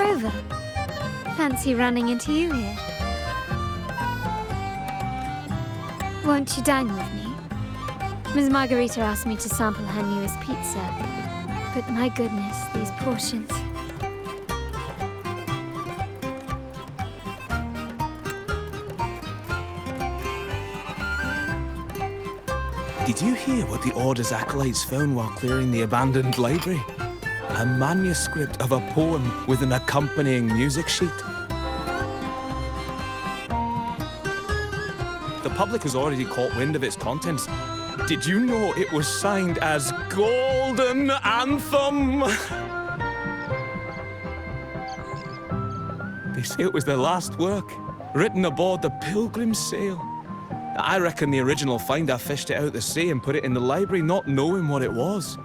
Rover. Fancy running into you here. Won't you dine with me? Ms. Margarita asked me to sample her newest pizza. But my goodness, these portions. Did you hear what the Order's acolytes found while clearing the abandoned library? A manuscript of a poem with an accompanying music sheet. The public has already caught wind of its contents. Did you know it was signed as Golden Anthem? They say it was their last work, written aboard the Pilgrim's Sail. I reckon the original finder fished it out the sea and put it in the library, not knowing what it was.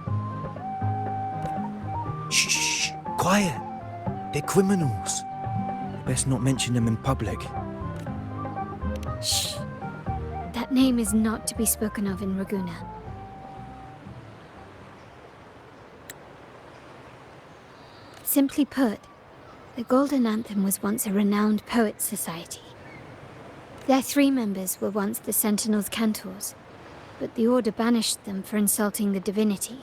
Shh, quiet. They're criminals. Best not mention them in public. Shh. That name is not to be spoken of in Ragusa. Simply put, the Golden Anthem was once a renowned poets' society. Their 3 members were once the Sentinel's cantors, but the Order banished them for insulting the divinity.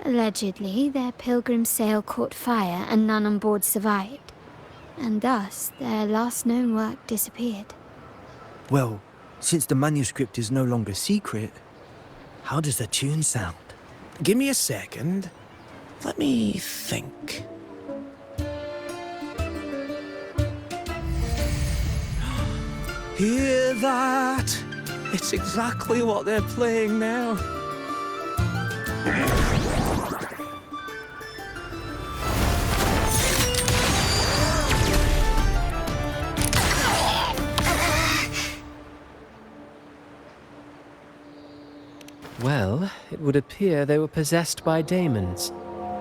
Allegedly, their pilgrim sail caught fire and none on board survived, and thus their last known work disappeared. Well, since the manuscript is no longer secret, how does the tune sound? Give me a second. Let me think. Hear that? It's exactly what they're playing now. Well, it would appear they were possessed by daemons,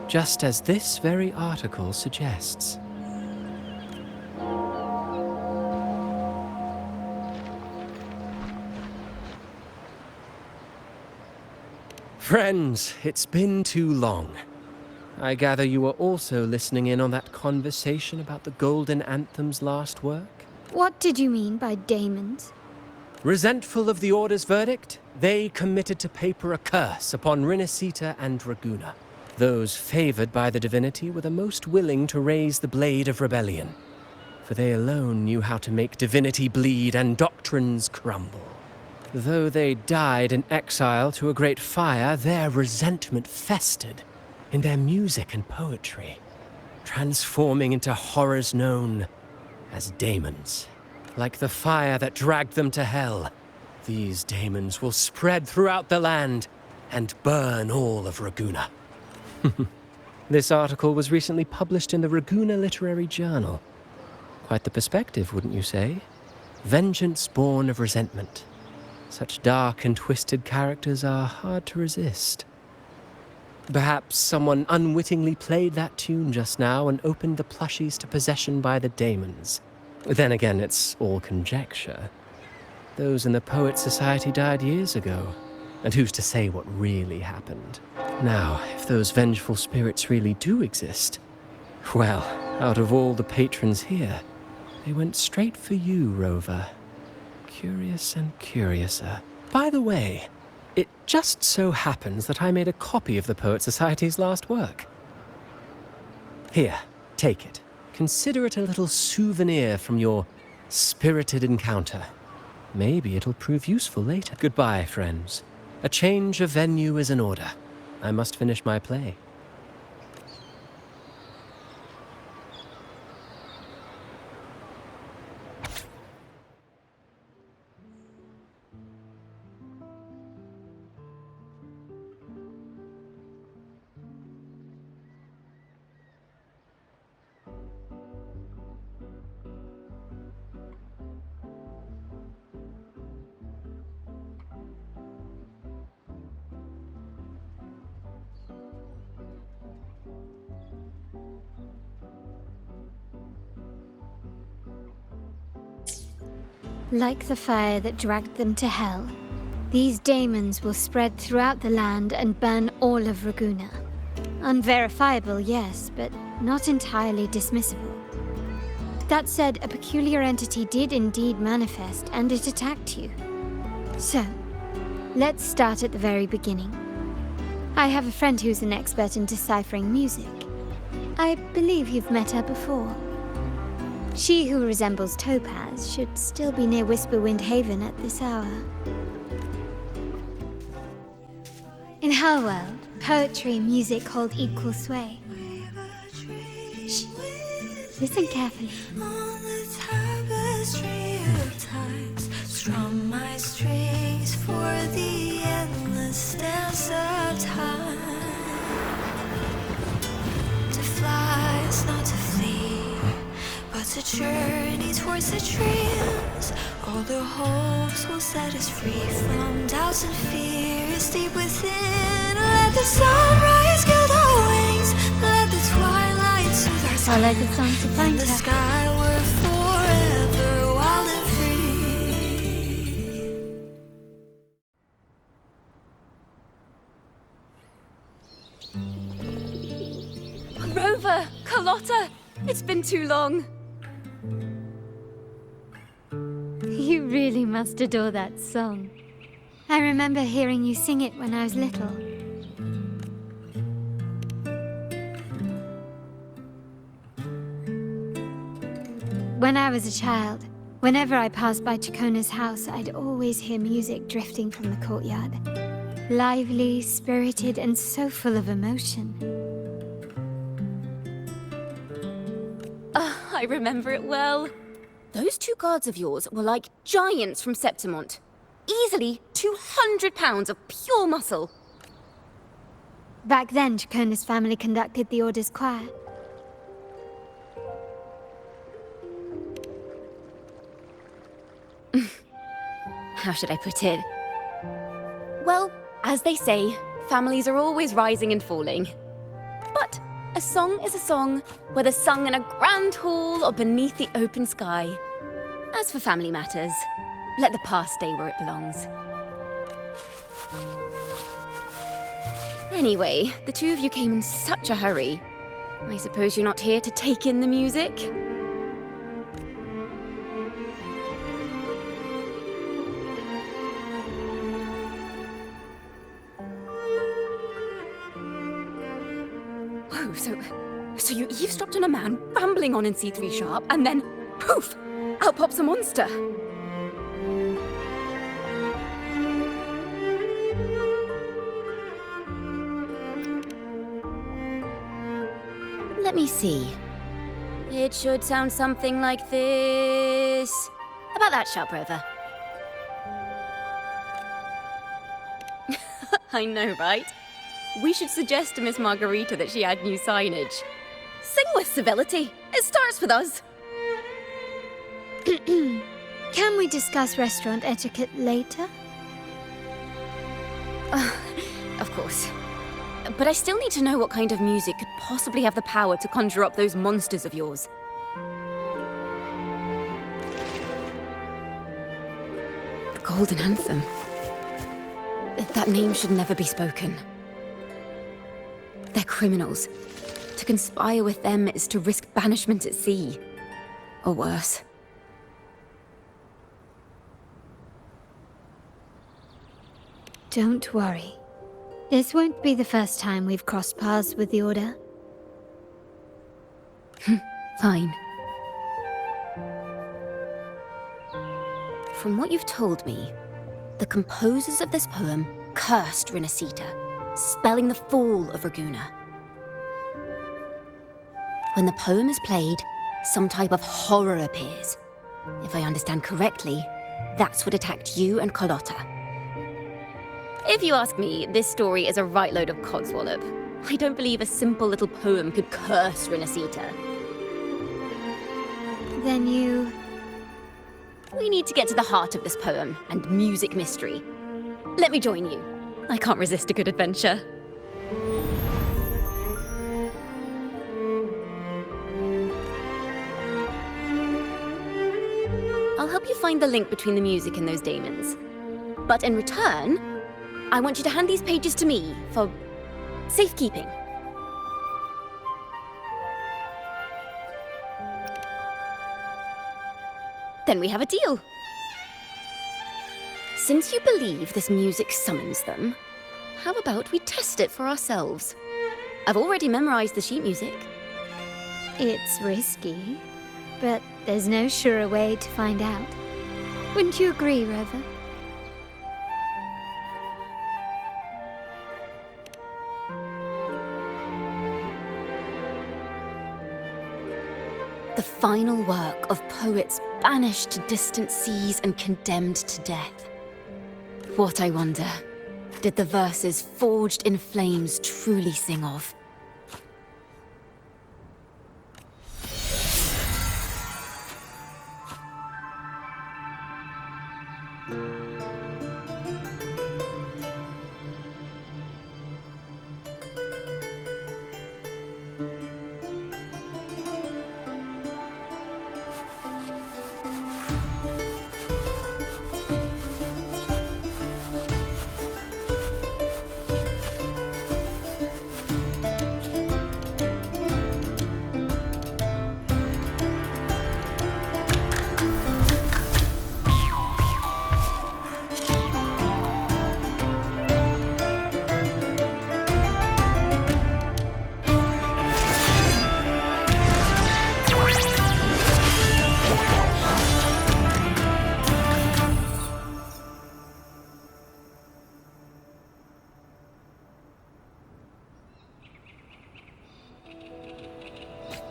just as this very article suggests. Friends, it's been too long. I gather you were also listening in on that conversation about the Golden Anthem's last work? What did you mean by daemons? Resentful of the Order's verdict, they committed to paper a curse upon Rinascita and Ragusa. Those favored by the divinity were the most willing to raise the blade of rebellion, for they alone knew how to make divinity bleed and doctrines crumble. Though they died in exile to a great fire, their resentment festered in their music and poetry, transforming into horrors known as daemons. Like the fire that dragged them to hell, these daemons will spread throughout the land and burn all of Ragusa. This article was recently published in the Ragusa Literary Journal. Quite the perspective, wouldn't you say? Vengeance born of resentment. Such dark and twisted characters are hard to resist. Perhaps someone unwittingly played that tune just now and opened the plushies to possession by the daemons. Then again, it's all conjecture. Those in the Poets' Society died years ago, and who's to say what really happened? Now, if those vengeful spirits really do exist, well, out of all the patrons here, they went straight for you, Rover. Curious and curiouser. By the way, it just so happens that I made a copy of the Poets' Society's last work. Here, take it. Consider it a little souvenir from your spirited encounter. Maybe it'll prove useful later. Goodbye, friends. A change of venue is in order. I must finish my play. Like the fire that dragged them to hell, these daemons will spread throughout the land and burn all of Ragusa. Unverifiable, yes, but not entirely dismissible. That said, a peculiar entity did indeed manifest, and it attacked you. So, let's start at the very beginning. I have a friend who's an expert in deciphering music. I believe you've met her before. She who resembles Topaz should still be near Whisperwind Haven at this hour. In her world, poetry and music hold equal sway. Shh. Listen carefully. On the tapestry of times, strum my strings for the endless dance of time. To fly is not to flee, but to journey towards the dreams. All the hopes will set us free from doubts and fears deep within. Let the sunrise gild our wings, let the twilight soothe our Follow the song to find the her. sky were forever wild and free. Rover! Carlotta! It's been too long. You really must adore that song. I remember hearing you sing it when I was little. When I was a child, whenever I passed by Ciacconna's house, I'd always hear music drifting from the courtyard. Lively, spirited, and so full of emotion. I remember it well. Those two guards of yours were like giants from Septimont. Easily 200 pounds of pure muscle. Back then, Ciacconna's family conducted the Order's choir. How should I put it? Well, as they say, families are always rising and falling. But a song is a song, whether sung in a grand hall or beneath the open sky. As for family matters, let the past stay where it belongs. Anyway, the two of you came in such a hurry. I suppose you're not here to take in the music? Whoa, so you eavesdropped on a man rambling on in C3 Sharp, and then, poof, out pops a monster. Let me see. It should sound something like this. About that, Sharp Rover. I know, right? We should suggest to Miss Margarita that she add new signage. Sing with civility. It starts with us. Can we discuss restaurant etiquette later? Of course. But I still need to know what kind of music could possibly have the power to conjure up those monsters of yours. The Golden Anthem. That name should never be spoken. They're criminals. To conspire with them is to risk banishment at sea. Or worse. Don't worry. This won't be the first time we've crossed paths with the Order. Fine. From what you've told me, the composers of this poem cursed Rinascita, spelling the fall of Ragunna. When the poem is played, some type of horror appears. If I understand correctly, that's what attacked you and Carlotta. If you ask me, this story is a right load of codswallop. I don't believe a simple little poem could curse Rinascita. Then you... We need to get to the heart of this poem and music mystery. Let me join you. I can't resist a good adventure. I'll help you find the link between the music and those daemons. But in return, I want you to hand these pages to me for safekeeping. Then we have a deal. Since you believe this music summons them, how about we test it for ourselves? I've already memorized the sheet music. It's risky, but there's no surer way to find out. Wouldn't you agree, Rover? The final work of poets banished to distant seas and condemned to death. What, I wonder, did the verses forged in flames truly sing of?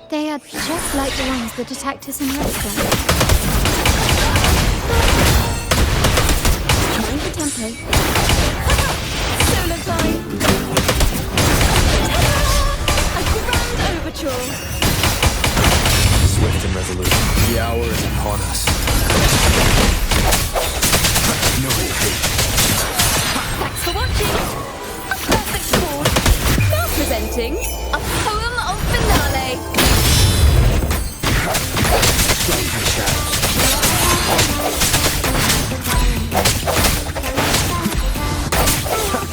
They are just like the ones that attacked us in the restaurant. Mind the tempo. Solo time! A grand overture! Swift and resolute. The hour is upon us. No retreat. Thanks for watching! A perfect score! Now presenting a poem of finale! Strike my shadows.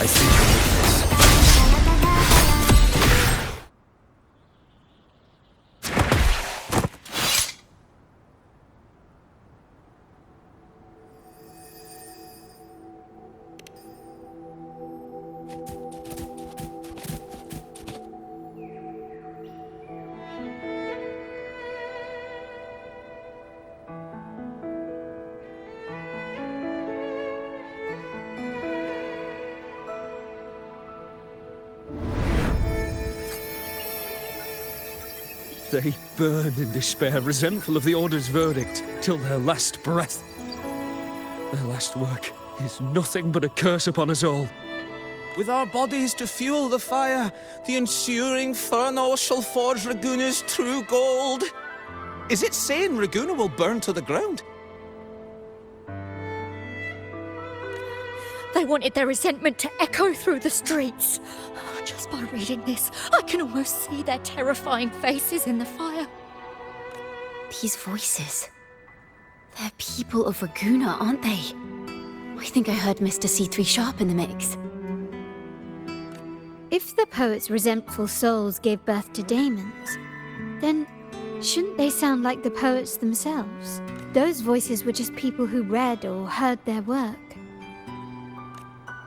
I see your weakness. They burn in despair, resentful of the Order's verdict, till their last breath. Their last work is nothing but a curse upon us all. With our bodies to fuel the fire, the ensuing furnace shall forge Raguna's true gold. Is it saying Raguna will burn to the ground? They wanted their resentment to echo through the streets. Just by reading this, I can almost see their terrifying faces in the fire. These voices. They're people of Raguna, aren't they? I think I heard Mr. C3 Sharp in the mix. If the poet's resentful souls gave birth to daemons, then shouldn't they sound like the poets themselves? Those voices were just people who read or heard their work.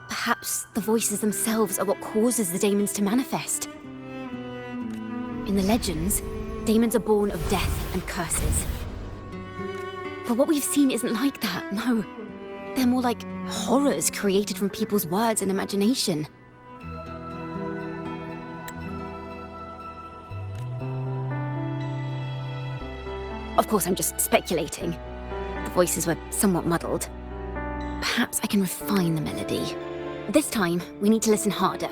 Perhaps the voices themselves are what causes the daemons to manifest. In the legends, daemons are born of death and curses. But what we've seen isn't like that, no. They're more like horrors created from people's words and imagination. Of course, I'm just speculating. The voices were somewhat muddled. Perhaps I can refine the melody. This time, we need to listen harder.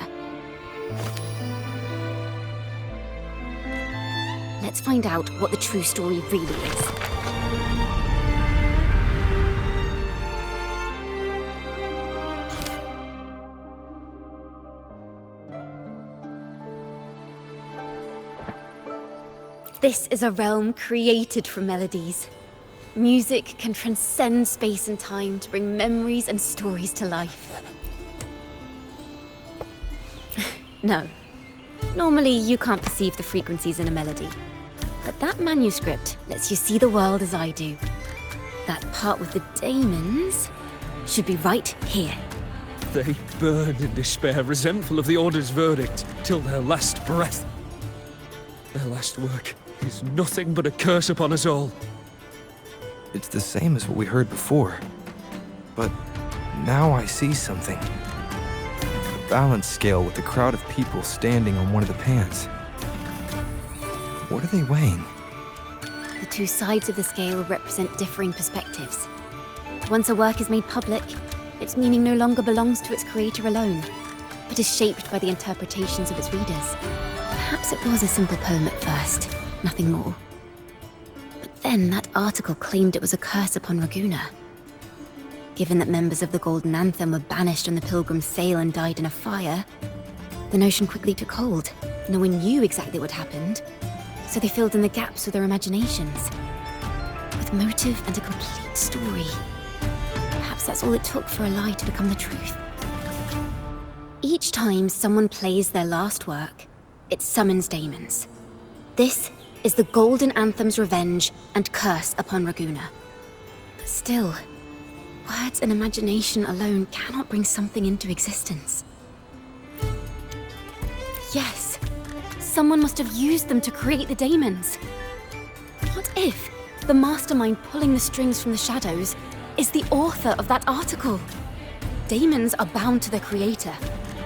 Let's find out what the true story really is. This is a realm created from melodies. Music can transcend space and time to bring memories and stories to life. No. Normally, you can't perceive the frequencies in a melody. But that manuscript lets you see the world as I do. that part with the daemons should be right here. They burn in despair, resentful of the Order's verdict, till their last breath. Their last work is nothing but a curse upon us all. It's the same as what we heard before. But now I see something. A balance scale with a crowd of people standing on one of the pans. What are they weighing? The two sides of the scale represent differing perspectives. Once a work is made public, its meaning no longer belongs to its creator alone, but is shaped by the interpretations of its readers. Perhaps it was a simple poem at first, nothing more. But then that article claimed it was a curse upon Ragunna. Given that members of the Golden Anthem were banished on the Pilgrim's Sail and died in a fire, the notion quickly took hold. No one knew exactly what happened, so they filled in the gaps with their imaginations. With motive and a complete story. Perhaps that's all it took for a lie to become the truth. Each time someone plays their last work, it summons daemons. This is the Golden Anthem's revenge and curse upon Ragunna. But still, words and imagination alone cannot bring something into existence. Yes, someone must have used them to create the daemons. What if the mastermind pulling the strings from the shadows is the author of that article? Daemons are bound to their creator,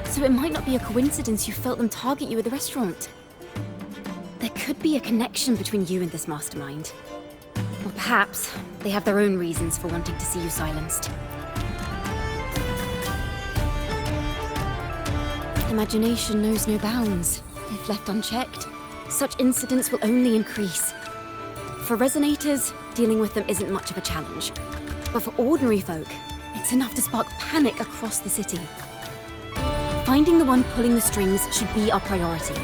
so it might not be a coincidence you felt them target you at the restaurant. There could be a connection between you and this mastermind. Or perhaps they have their own reasons for wanting to see you silenced. Imagination knows no bounds. If left unchecked, such incidents will only increase. For resonators, dealing with them isn't much of a challenge. But for ordinary folk, it's enough to spark panic across the city. Finding the one pulling the strings should be our priority.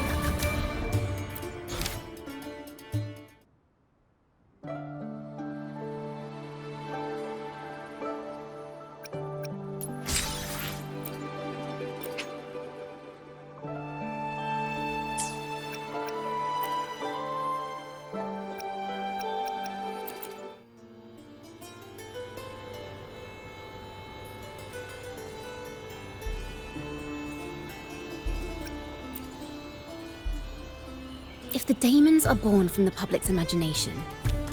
If the daemons are born from the public's imagination,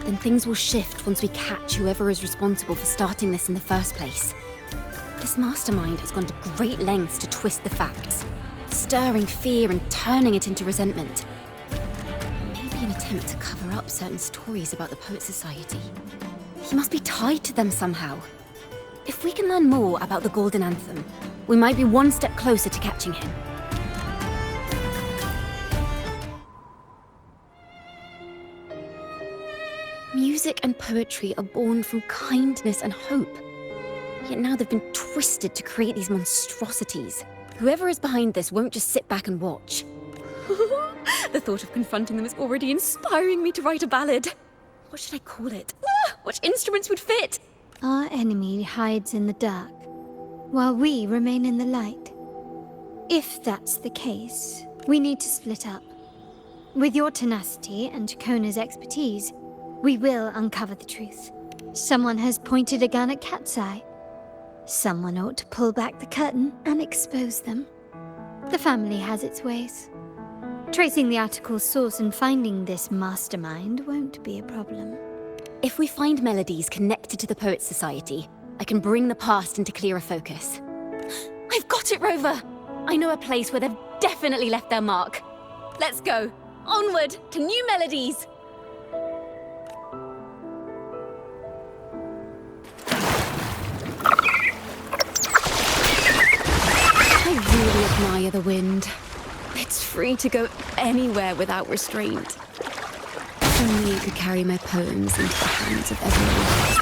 then things will shift once we catch whoever is responsible for starting this in the first place. This mastermind has gone to great lengths to twist the facts, stirring fear and turning it into resentment. Maybe an attempt to cover up certain stories about the Poet Society. He must be tied to them somehow. If we can learn more about the Golden Anthem, we might be one step closer to catching him. Music and poetry are born from kindness and hope. Yet now they've been twisted to create these monstrosities. Whoever is behind this won't just sit back and watch. The thought of confronting them is already inspiring me to write a ballad. What should I call it? What instruments would fit? Our enemy hides in the dark, while we remain in the light. If that's the case, we need to split up. With your tenacity and Ciacconna's expertise, we will uncover the truth. Someone has pointed a gun at Cat's Eye. Someone ought to pull back the curtain and expose them. The family has its ways. Tracing the article's source and finding this mastermind won't be a problem. If we find melodies connected to the Poet Society, I can bring the past into clearer focus. I've got it, Rover! I know a place where they've definitely left their mark. Let's go. Onward to new melodies! I really admire the wind. It's free to go anywhere without restraint. If only it could carry my poems into the hands of everyone else.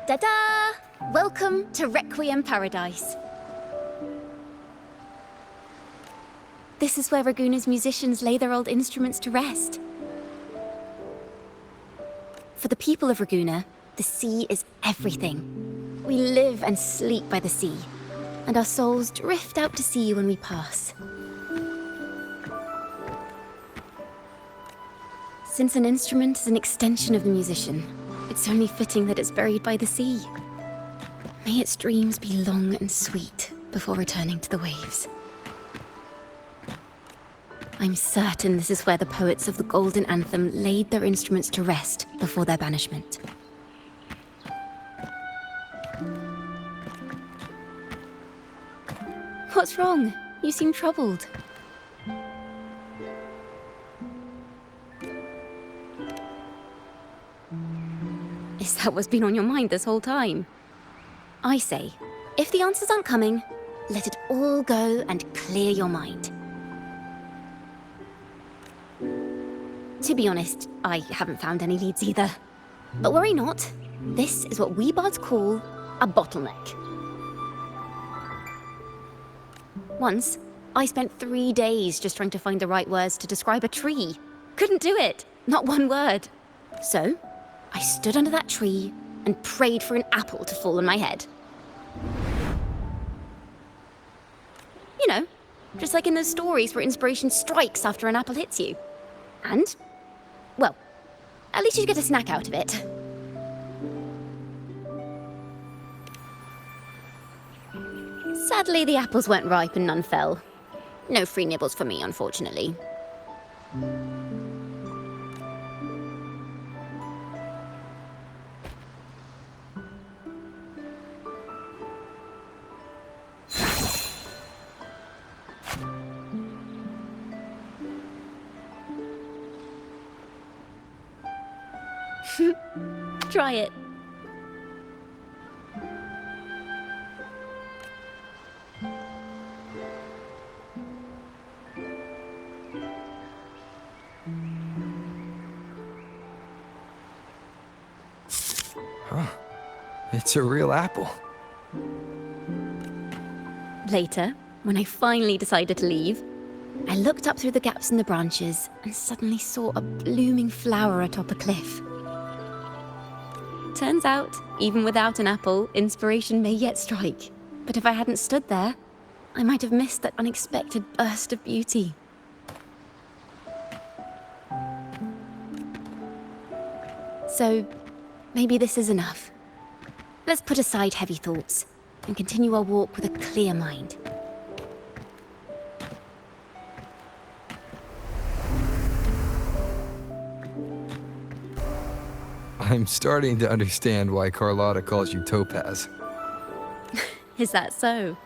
Da-da! Welcome to Requiem Paradise. This is where Raguna's musicians lay their old instruments to rest. For the people of Raguna, the sea is everything. We live and sleep by the sea, and our souls drift out to sea when we pass. Since an instrument is an extension of the musician, it's only fitting that it's buried by the sea. May its dreams be long and sweet before returning to the waves. I'm certain this is where the poets of the Golden Anthem laid their instruments to rest before their banishment. What's wrong? You seem troubled. Is that what's been on your mind this whole time? I say, if the answers aren't coming, let it all go and clear your mind. To be honest, I haven't found any leads either. But worry not, this is what we bards call a bottleneck. Once, I spent 3 days just trying to find the right words to describe a tree. Couldn't do it, not one word. So, I stood under that tree and prayed for an apple to fall on my head. You know, just like in those stories where inspiration strikes after an apple hits you. And, well, at least you get a snack out of it. Sadly, the apples weren't ripe and none fell. No free nibbles for me, unfortunately. Try it. It's a real apple. Later, when I finally decided to leave, I looked up through the gaps in the branches and suddenly saw a blooming flower atop a cliff. Turns out, even without an apple, inspiration may yet strike. But if I hadn't stood there, I might have missed that unexpected burst of beauty. So, maybe this is enough. Let's put aside heavy thoughts and continue our walk with a clear mind. I'm starting to understand why Carlotta calls you Topaz. Is that so?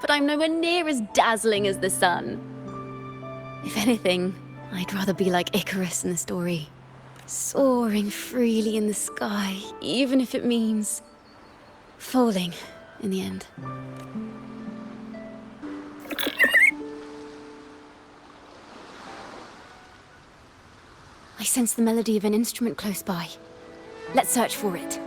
But I'm nowhere near as dazzling as the sun. If anything, I'd rather be like Icarus in the story. Soaring freely in the sky, even if it means falling in the end. I sense the melody of an instrument close by. Let's search for it.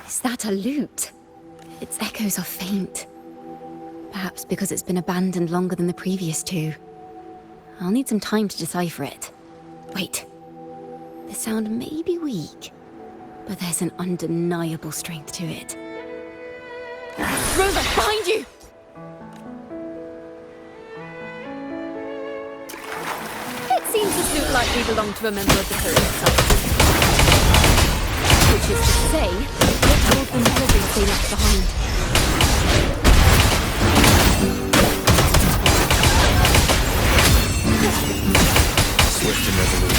Is that a lute? Its echoes are faint. Perhaps because it's been abandoned longer than the previous two. I'll need some time to decipher it. Wait. The sound may be weak, but there's an undeniable strength to it. Rosa, behind you! seems this lute likely belonged to a member of the Poet Society. Which is to say, it holds the melodies they left behind. Swift and resolute.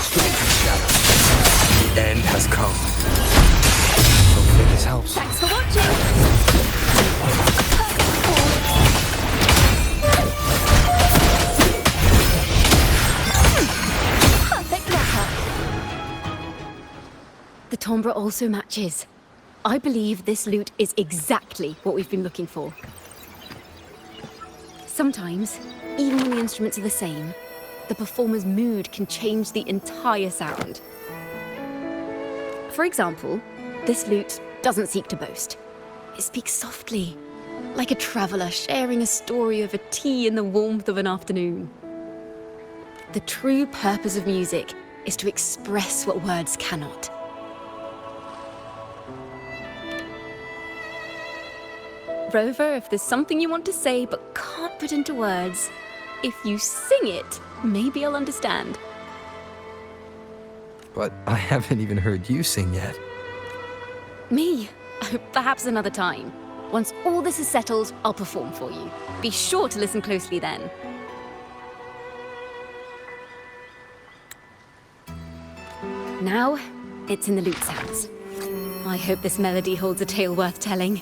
Strength and shadow. The end has come. Hopefully this helps. Thanks for watching! Perfect wrap-up. The timbre also matches. I believe this lute is exactly what we've been looking for. Sometimes, even when the instruments are the same, the performer's mood can change the entire sound. For example, this lute doesn't seek to boast. It speaks softly, like a traveller sharing a story over tea in the warmth of an afternoon. The true purpose of music is to express what words cannot. Rover, if there's something you want to say but can't put into words, if you sing it, maybe I'll understand. But I haven't even heard you sing yet. Me? Perhaps another time. Once all this is settled, I'll perform for you. Be sure to listen closely then. Now, it's in the lute's hands. I hope this melody holds a tale worth telling.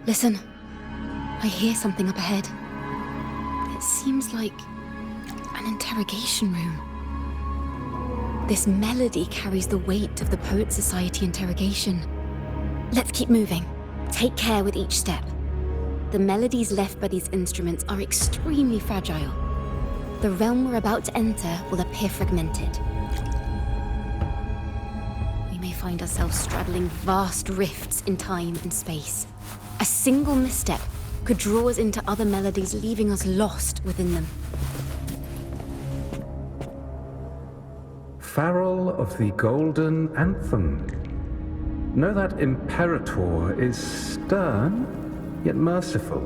Listen, I hear something up ahead. It seems like an interrogation room. This melody carries the weight of the Poet Society interrogation. Let's keep moving. Take care with each step. The melodies left by these instruments are extremely fragile. The realm we're about to enter will appear fragmented. We may find ourselves straddling vast rifts in time and space. A single misstep could draw us into other melodies, leaving us lost within them. Farrell of the Golden Anthem. Know that Imperator is stern, yet merciful.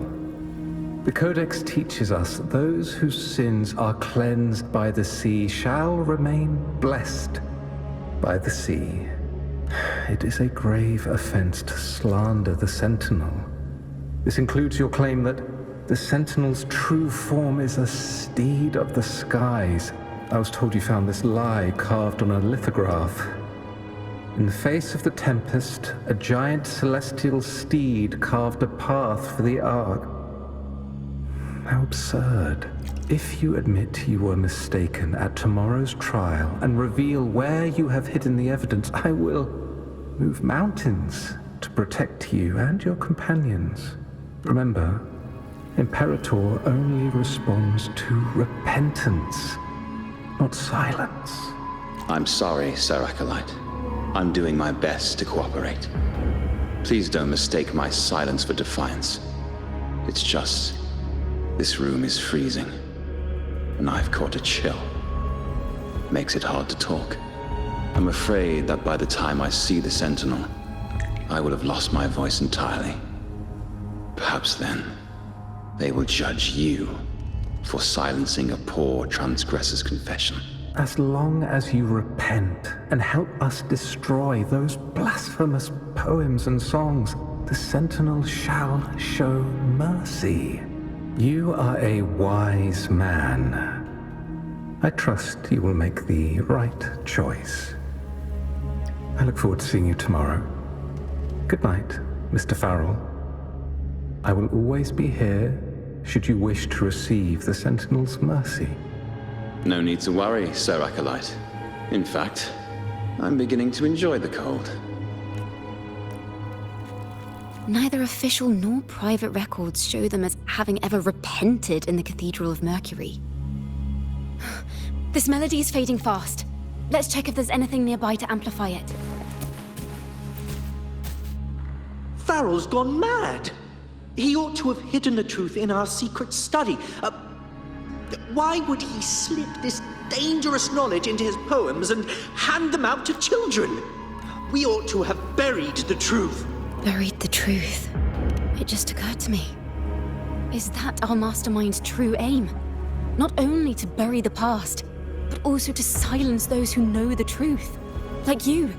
The Codex teaches us that those whose sins are cleansed by the sea shall remain blessed by the sea. It is a grave offense to slander the Sentinel. This includes your claim that the Sentinel's true form is a steed of the skies. I was told you found this lie carved on a lithograph. In the face of the tempest, a giant celestial steed carved a path for the Ark. How absurd. If you admit you were mistaken at tomorrow's trial and reveal where you have hidden the evidence, I will move mountains to protect you and your companions. Remember, Imperator only responds to repentance, not silence. I'm sorry, Sir Acolyte. I'm doing my best to cooperate. Please don't mistake my silence for defiance. It's just, this room is freezing, and I've caught a chill. Makes it hard to talk. I'm afraid that by the time I see the Sentinel, I will have lost my voice entirely. Perhaps then, they will judge you for silencing a poor transgressor's confession. As long as you repent and help us destroy those blasphemous poems and songs, the Sentinel shall show mercy. You are a wise man. I trust you will make the right choice. I look forward to seeing you tomorrow. Good night, Mr. Farrell. I will always be here should you wish to receive the Sentinel's mercy. No need to worry, Sir Acolyte. In fact, I'm beginning to enjoy the cold. Neither official nor private records show them as having ever repented in the Cathedral of Mercury. This melody is fading fast. Let's check if there's anything nearby to amplify it. Farrell's gone mad! He ought to have hidden the truth in our secret study. Why would he slip this dangerous knowledge into his poems and hand them out to children? We ought to have buried the truth. Buried the truth. It just occurred to me. Is that our mastermind's true aim? Not only to bury the past, but also to silence those who know the truth. Like you.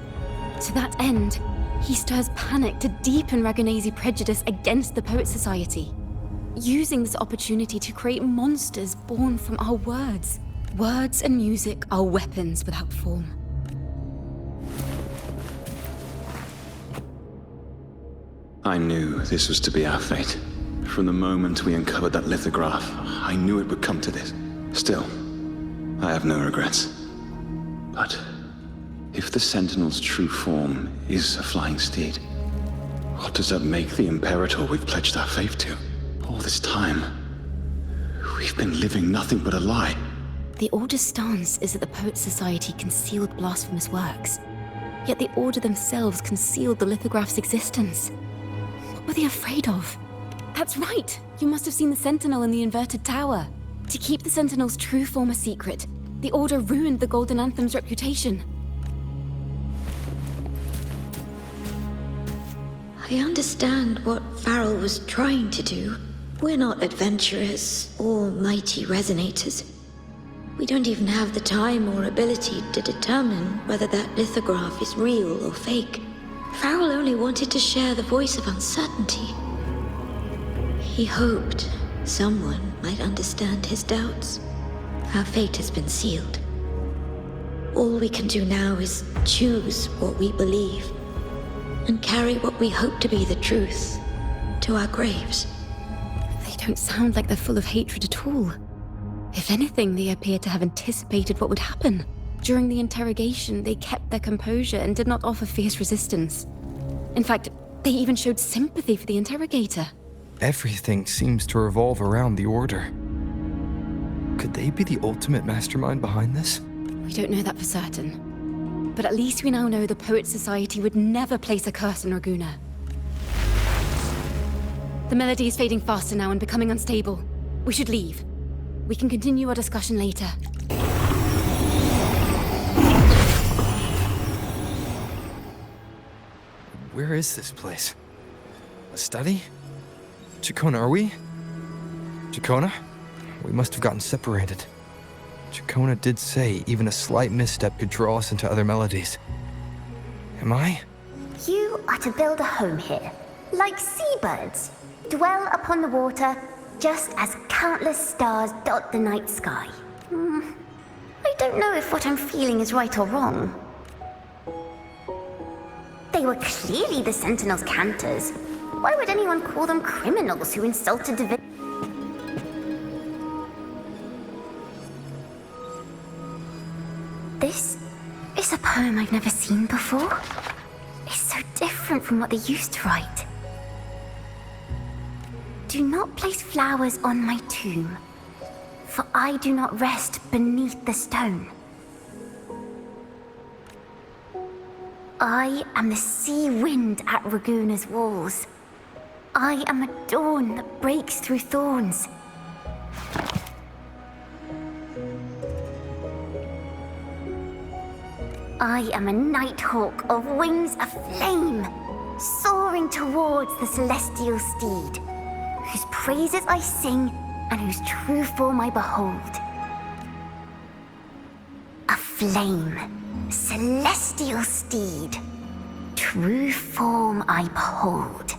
To that end, he stirs panic to deepen Ragonese prejudice against the Poet Society, using this opportunity to create monsters born from our words. Words and music are weapons without form. I knew this was to be our fate. From the moment we uncovered that lithograph, I knew it would come to this. Still, I have no regrets. But if the Sentinel's true form is a flying steed, what does that make the Imperator we've pledged our faith to? All this time, we've been living nothing but a lie. The Order's stance is that the Poet Society concealed blasphemous works. Yet the Order themselves concealed the lithograph's existence. What were they afraid of? That's right! You must have seen the Sentinel in the inverted tower. To keep the Sentinel's true form a secret, the Order ruined the Golden Anthem's reputation. I understand what Farrell was trying to do. We're not adventurers or mighty resonators. We don't even have the time or ability to determine whether that lithograph is real or fake. Farrell only wanted to share the voice of uncertainty. He hoped someone might understand his doubts. Our fate has been sealed. All we can do now is choose what we believe and carry what we hope to be the truth to our graves. They don't sound like they're full of hatred at all. If anything, they appear to have anticipated what would happen. During the interrogation, they kept their composure and did not offer fierce resistance. In fact, they even showed sympathy for the interrogator. Everything seems to revolve around the Order. Could they be the ultimate mastermind behind this? We don't know that for certain. But at least we now know the Poet Society would never place a curse on Raguna. The melody is fading faster now and becoming unstable. We should leave. We can continue our discussion later. Where is this place? A study? Ciacconna, are we? Ciacconna? We must have gotten separated. Ciacconna did say even a slight misstep could draw us into other melodies. Am I? You are to build a home here, like seabirds. Dwell upon the water, just as countless stars dot the night sky. I don't know if what I'm feeling is right or wrong. They were clearly the Sentinel's cantors. Why would anyone call them criminals who insulted divinity? This is a poem I've never seen before. It's so different from what they used to write. Do not place flowers on my tomb, for I do not rest beneath the stone. I am the sea wind at Raguna's walls. I am a dawn that breaks through thorns. I am a nighthawk of wings aflame, soaring towards the celestial steed, whose praises I sing and whose true form I behold. A flame, celestial steed, true form I behold.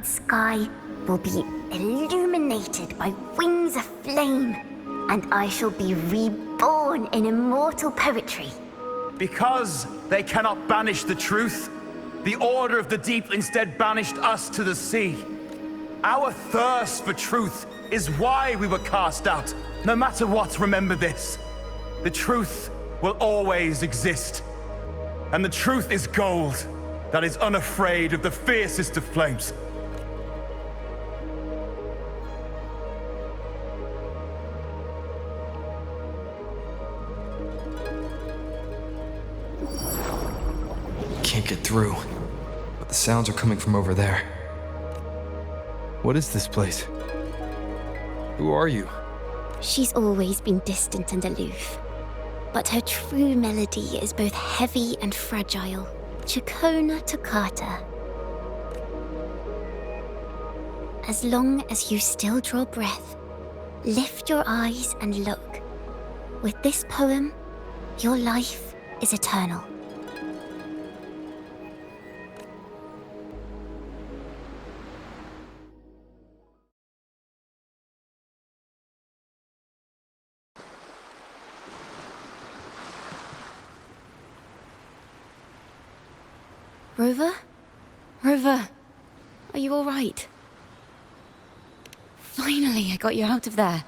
night sky will be illuminated by wings of flame, and I shall be reborn in immortal poetry. Because they cannot banish the truth, the Order of the Deep instead banished us to the sea. Our thirst for truth is why we were cast out. No matter what, remember this. The truth will always exist. And the truth is gold that is unafraid of the fiercest of flames. Can't get through, but the sounds are coming from over there. What is this place? Who are you? She's always been distant and aloof, but her true melody is both heavy and fragile. Ciacconna Toccata. As long as you still draw breath, lift your eyes and look. With this poem, your life is eternal. Rover? Rover, are you all right? Finally, I got you out of there.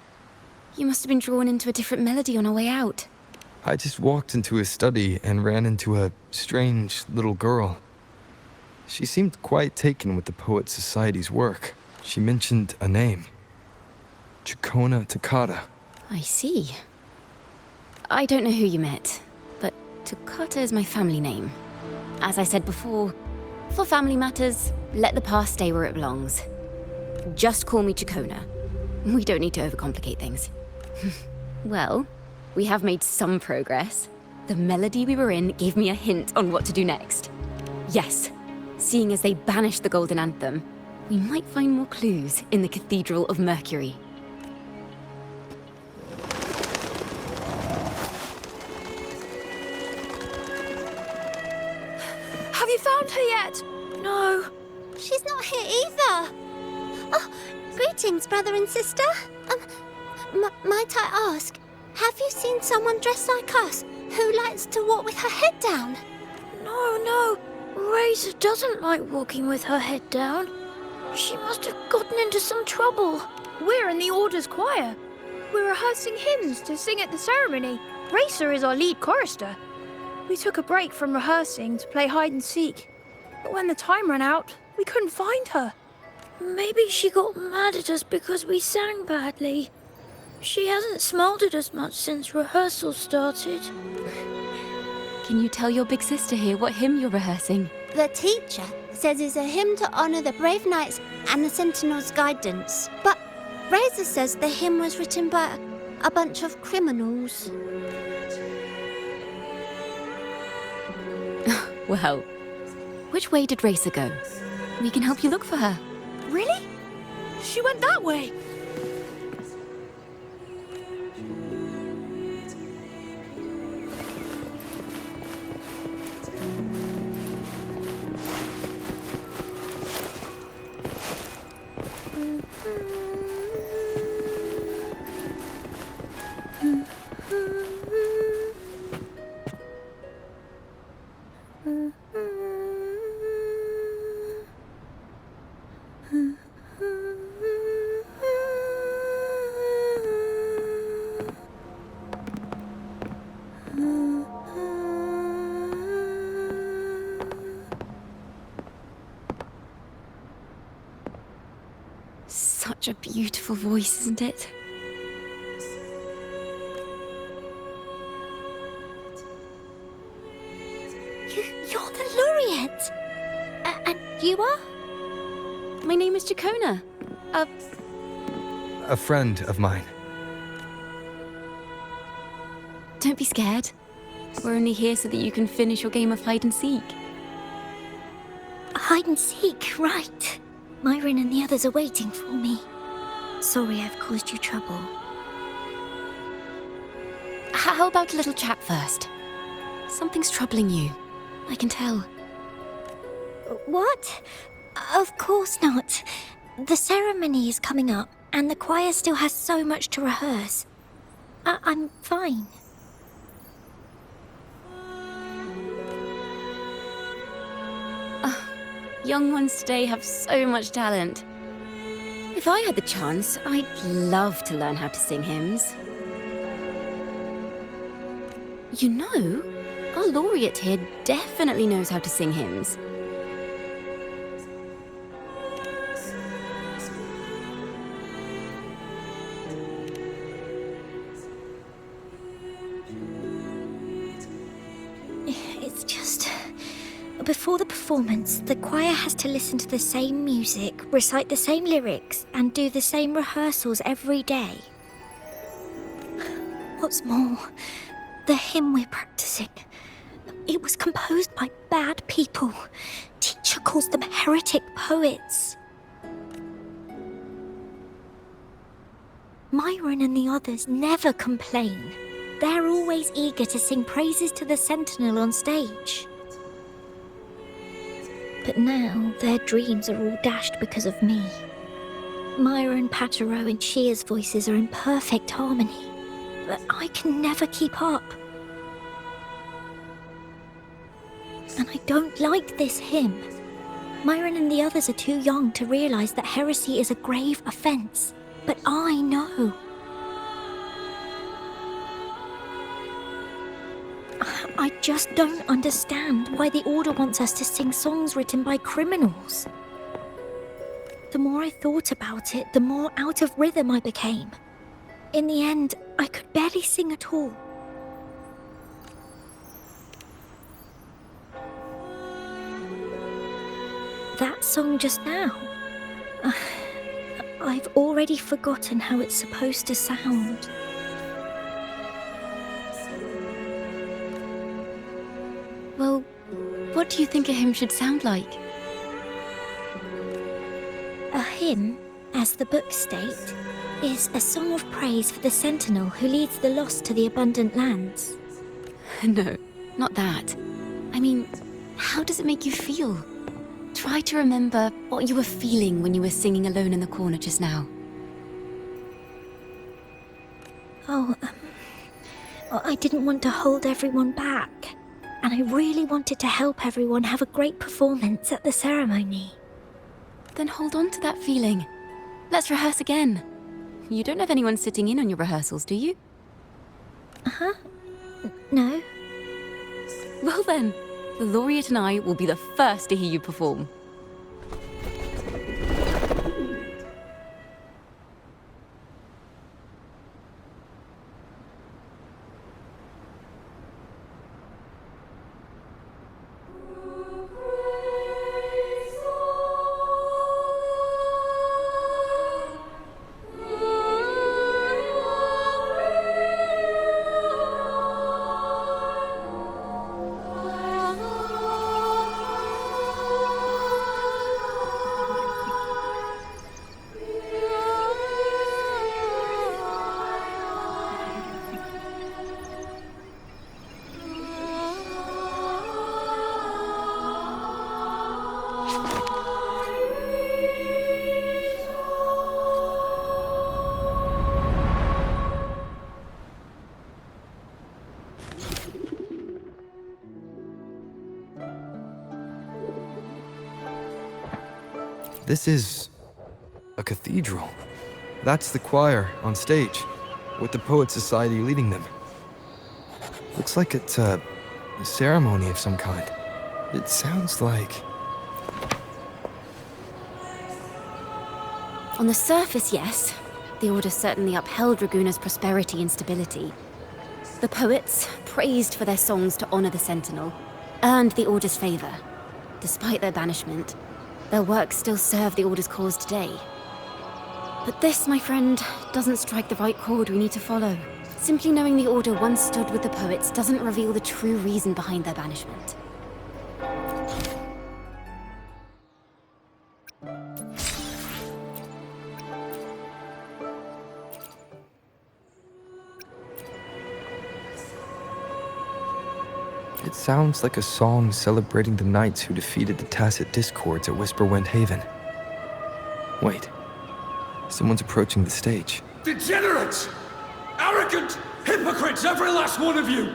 You must have been drawn into a different melody on our way out. I just walked into his study and ran into a strange little girl. She seemed quite taken with the Poet Society's work. She mentioned a name. Ciacconna Toccata. I see. I don't know who you met, but Toccata is my family name. As I said before, for family matters, let the past stay where it belongs. Just call me Ciacconna. We don't need to overcomplicate things. Well, we have made some progress. The melody we were in gave me a hint on what to do next. Yes, seeing as they banished the Golden Anthem, we might find more clues in the Cathedral of Mercury. Have you found her yet? No. She's not here either. Oh, greetings, brother and sister. Might I ask, have you seen someone dressed like us who likes to walk with her head down? No. Razor doesn't like walking with her head down. She must have gotten into some trouble. We're in the Order's choir. We're rehearsing hymns to sing at the ceremony. Racer is our lead chorister. We took a break from rehearsing to play hide and seek. But when the time ran out, we couldn't find her. Maybe she got mad at us because we sang badly. She hasn't smiled at us much since rehearsal started. Can you tell your big sister here what hymn you're rehearsing? The teacher says it's a hymn to honor the brave knights and the Sentinel's guidance. But Razor says the hymn was written by a bunch of criminals. Well, which way did Racer go? We can help you look for her. Really? She went that way. Such a beautiful voice, isn't it? You're the laureate. And you are? My name is Ciacconna. A friend of mine. Don't be scared. We're only here so that you can finish your game of hide and seek. Hide and seek, right. Myron and the others are waiting for me. Sorry I've caused you trouble. How about a little chat first? Something's troubling you. I can tell. What? Of course not. The ceremony is coming up, and the choir still has so much to rehearse. I'm fine. Young ones today have so much talent. If I had the chance, I'd love to learn how to sing hymns. You know, our laureate here definitely knows how to sing hymns. It's just... Before the performance, the choir has to listen to the same music, recite the same lyrics, and do the same rehearsals every day. What's more, the hymn we're practicing, it was composed by bad people. Teacher calls them heretic poets. Myron and the others never complain. They're always eager to sing praises to the Sentinel on stage. But now their dreams are all dashed because of me. Myron, Patero, and Shear's voices are in perfect harmony, but I can never keep up. And I don't like this hymn. Myron and the others are too young to realize that heresy is a grave offense, but I know. I just don't understand why the Order wants us to sing songs written by criminals. The more I thought about it, the more out of rhythm I became. In the end, I could barely sing at all. That song just now. I've already forgotten how it's supposed to sound. Well, what do you think a hymn should sound like? A hymn, as the books state, is a song of praise for the Sentinel who leads the lost to the abundant lands. No, not that. I mean, how does it make you feel? Try to remember what you were feeling when you were singing alone in the corner just now. I didn't want to hold everyone back. And I really wanted to help everyone have a great performance at the ceremony. Then hold on to that feeling. Let's rehearse again. You don't have anyone sitting in on your rehearsals, do you? No. Well then, the laureate and I will be the first to hear you perform. This is a cathedral. That's the choir on stage, with the Poet Society leading them. Looks like it's a ceremony of some kind. It sounds like... On the surface, yes. The Order certainly upheld Raguna's prosperity and stability. The poets, praised for their songs to honor the Sentinel, earned the Order's favor. Despite their banishment, their works still serve the Order's cause today. But this, my friend, doesn't strike the right chord we need to follow. Simply knowing the Order once stood with the poets doesn't reveal the true reason behind their banishment. It sounds like a song celebrating the knights who defeated the Tacit Discords at Whisperwind Haven. Wait. Someone's approaching the stage. Degenerates! Arrogant hypocrites, every last one of you!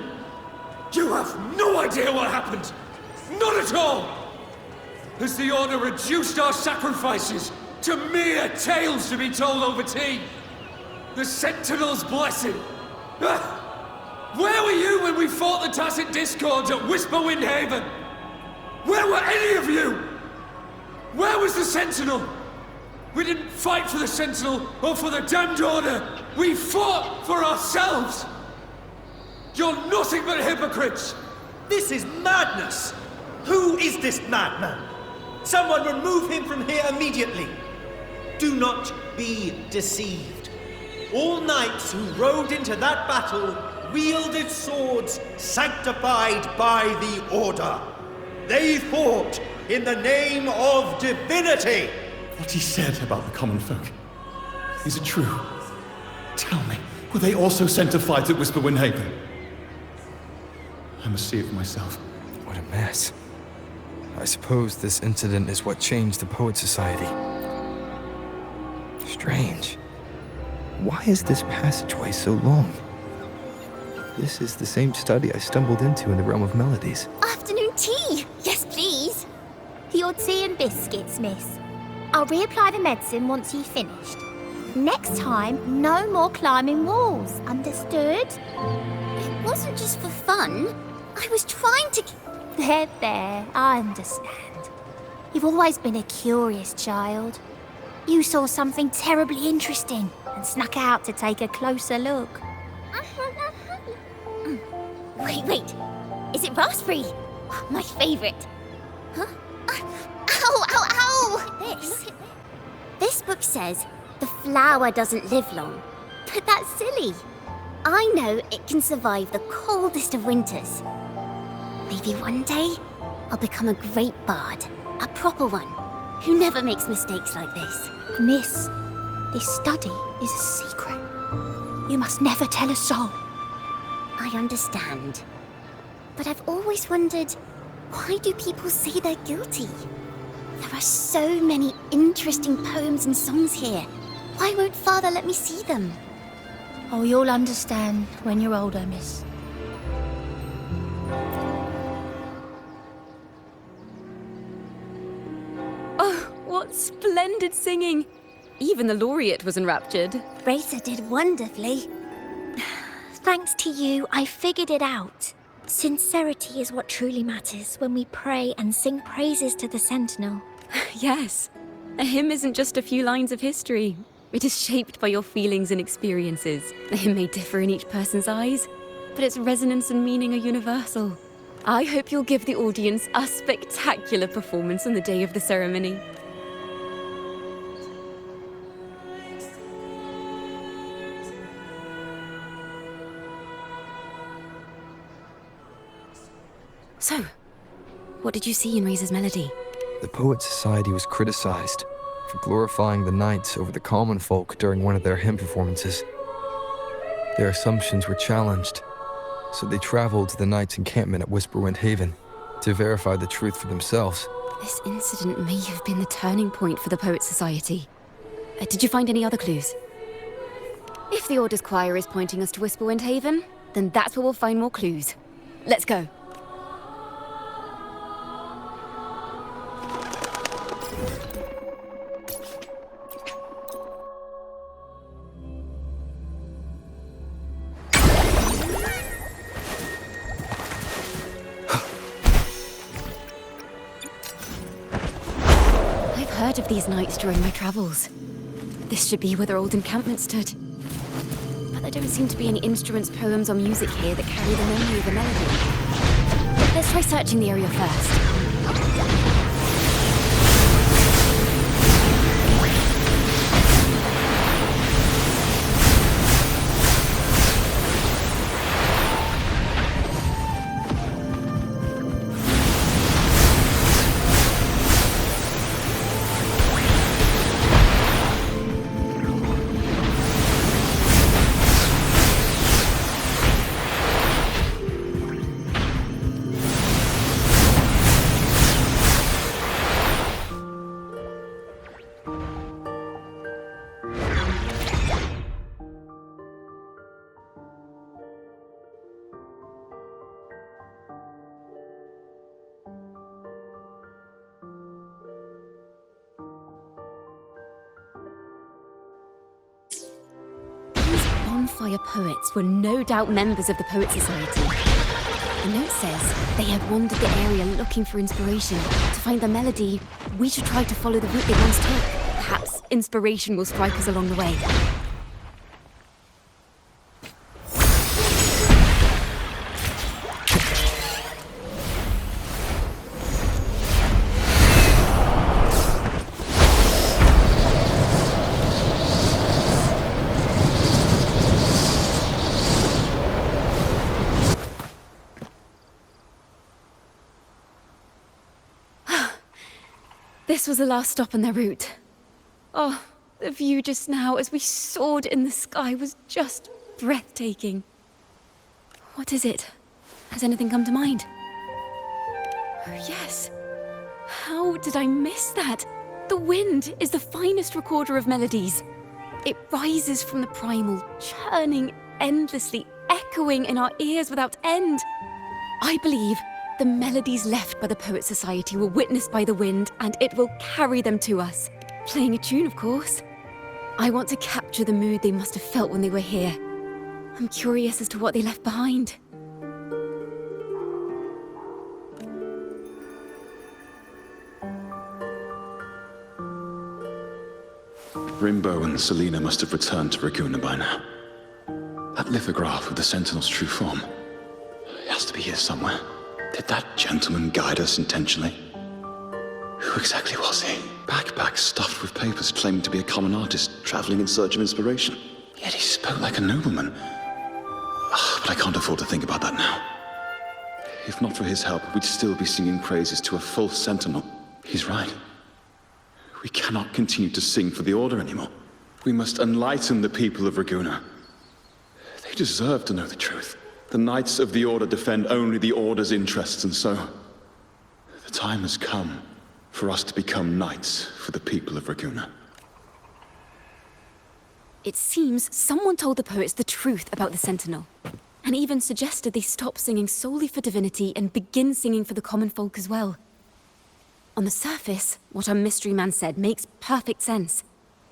You have no idea what happened! Not at all! Has the Order reduced our sacrifices to mere tales to be told over tea? The Sentinel's blessing! Where were you when we fought the Tacit Discords at Whisperwind Haven? Where were any of you? Where was the Sentinel? We didn't fight for the Sentinel or for the damned Order. We fought for ourselves. You're nothing but hypocrites. This is madness! Who is this madman? Someone remove him from here immediately. Do not be deceived. All knights who rode into that battle wielded swords sanctified by the Order. They fought in the name of divinity. What he said about the common folk, is it true? Tell me, were they also sent to fight at Whisperwind Haven? I must see it for myself. What a mess. I suppose this incident is what changed the Poet Society. Strange. Why is this passageway so long? This is the same study I stumbled into in the Realm of Melodies. Afternoon tea! Yes, please. Your tea and biscuits, miss. I'll reapply the medicine once you've finished. Next time, no more climbing walls. Understood? It wasn't just for fun. I was trying to... There, I understand. You've always been a curious child. You saw something terribly interesting and snuck out to take a closer look. Wait. Is it raspberry? My favourite. Huh? Ow! This book says the flower doesn't live long. But that's silly. I know it can survive the coldest of winters. Maybe one day, I'll become a great bard. A proper one. Who never makes mistakes like this. Miss, this study is a secret. You must never tell a soul. I understand. But I've always wondered, why do people say they're guilty? There are so many interesting poems and songs here. Why won't Father let me see them? Oh, you'll understand when you're older, miss. Oh, what splendid singing! Even the laureate was enraptured. Racer did wonderfully. Thanks to you, I figured it out. Sincerity is what truly matters when we pray and sing praises to the Sentinel. Yes, a hymn isn't just a few lines of history. It is shaped by your feelings and experiences. A hymn may differ in each person's eyes, but its resonance and meaning are universal. I hope you'll give the audience a spectacular performance on the day of the ceremony. So, what did you see in Razor's melody? The Poet Society was criticized for glorifying the knights over the common folk during one of their hymn performances. Their assumptions were challenged, so they traveled to the knights' encampment at Whisperwind Haven to verify the truth for themselves. This incident may have been the turning point for the Poet Society. Did you find any other clues? If the Order's choir is pointing us to Whisperwind Haven, then that's where we'll find more clues. Let's go. I've heard of these nights during my travels. This should be where their old encampment stood. But there don't seem to be any instruments, poems, or music here that carry the memory of a melody. Let's try searching the area first. bonfire poets were no doubt members of the Poet Society. The note says they had wandered the area looking for inspiration. To find their melody, we should try to follow the route they once took. Perhaps inspiration will strike us along the way. This was the last stop on their route. Oh, the view just now as we soared in the sky was just breathtaking. What is it? Has anything come to mind? Oh, yes. How did I miss that? The wind is the finest recorder of melodies. It rises from the primal, churning endlessly, echoing in our ears without end. I believe the melodies left by the Poet Society were witnessed by the wind, and it will carry them to us. Playing a tune, of course. I want to capture the mood they must have felt when they were here. I'm curious as to what they left behind. Rimbo and Selena must have returned to Ragunna by now. That lithograph of the Sentinel's true form. It has to be here somewhere. Did that gentleman guide us intentionally? Who exactly was he? Backpack stuffed with papers claiming to be a common artist traveling in search of inspiration. Yet he spoke like a nobleman. But I can't afford to think about that now. If not for his help, we'd still be singing praises to a false sentinel. He's right. We cannot continue to sing for the Order anymore. We must enlighten the people of Ragunna. They deserve to know the truth. The Knights of the Order defend only the Order's interests, and so the time has come for us to become knights for the people of Ragunna. It seems someone told the poets the truth about the Sentinel, and even suggested they stop singing solely for divinity and begin singing for the common folk as well. On the surface, what our mystery man said makes perfect sense.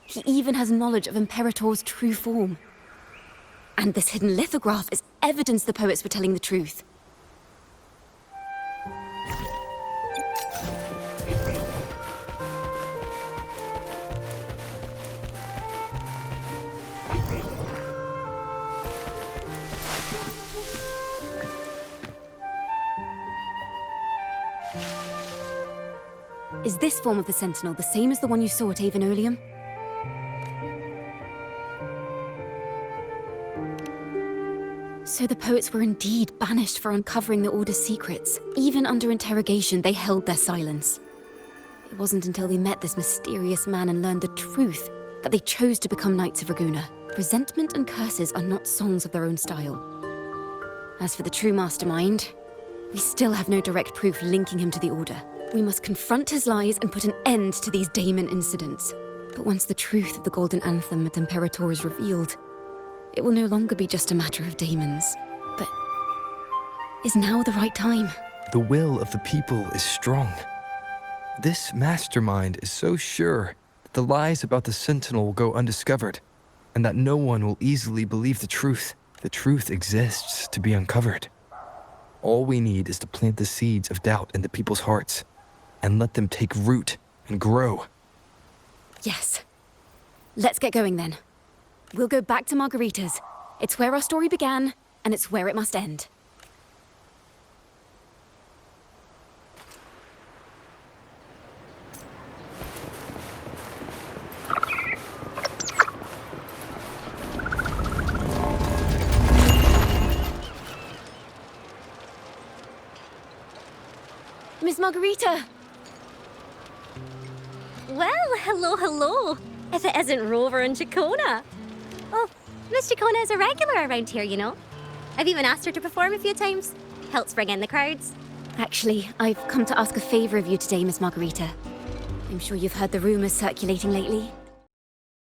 He even has knowledge of Imperator's true form. And this hidden lithograph is evidence the poets were telling the truth. Is this form of the Sentinel the same as the one you saw at Avenolium? So the poets were indeed banished for uncovering the Order's secrets. Even under interrogation, they held their silence. It wasn't until they met this mysterious man and learned the truth that they chose to become Knights of Ragunna. Resentment and curses are not songs of their own style. As for the true mastermind, we still have no direct proof linking him to the Order. We must confront his lies and put an end to these daemon incidents. But once the truth of the Golden Anthem at Imperator is revealed, it will no longer be just a matter of daemons. But is now the right time? The will of the people is strong. This mastermind is so sure that the lies about the Sentinel will go undiscovered, and that no one will easily believe the truth. The truth exists to be uncovered. All we need is to plant the seeds of doubt in the people's hearts, and let them take root and grow. Yes. Let's get going then. We'll go back to Margarita's. It's where our story began, and it's where it must end. Miss Margarita! Well, hello. If it isn't Rover and Ciacconna. Oh, Miss Ciacconna is a regular around here, you know. I've even asked her to perform a few times. Helps bring in the crowds. Actually, I've come to ask a favor of you today, Miss Margarita. I'm sure you've heard the rumors circulating lately.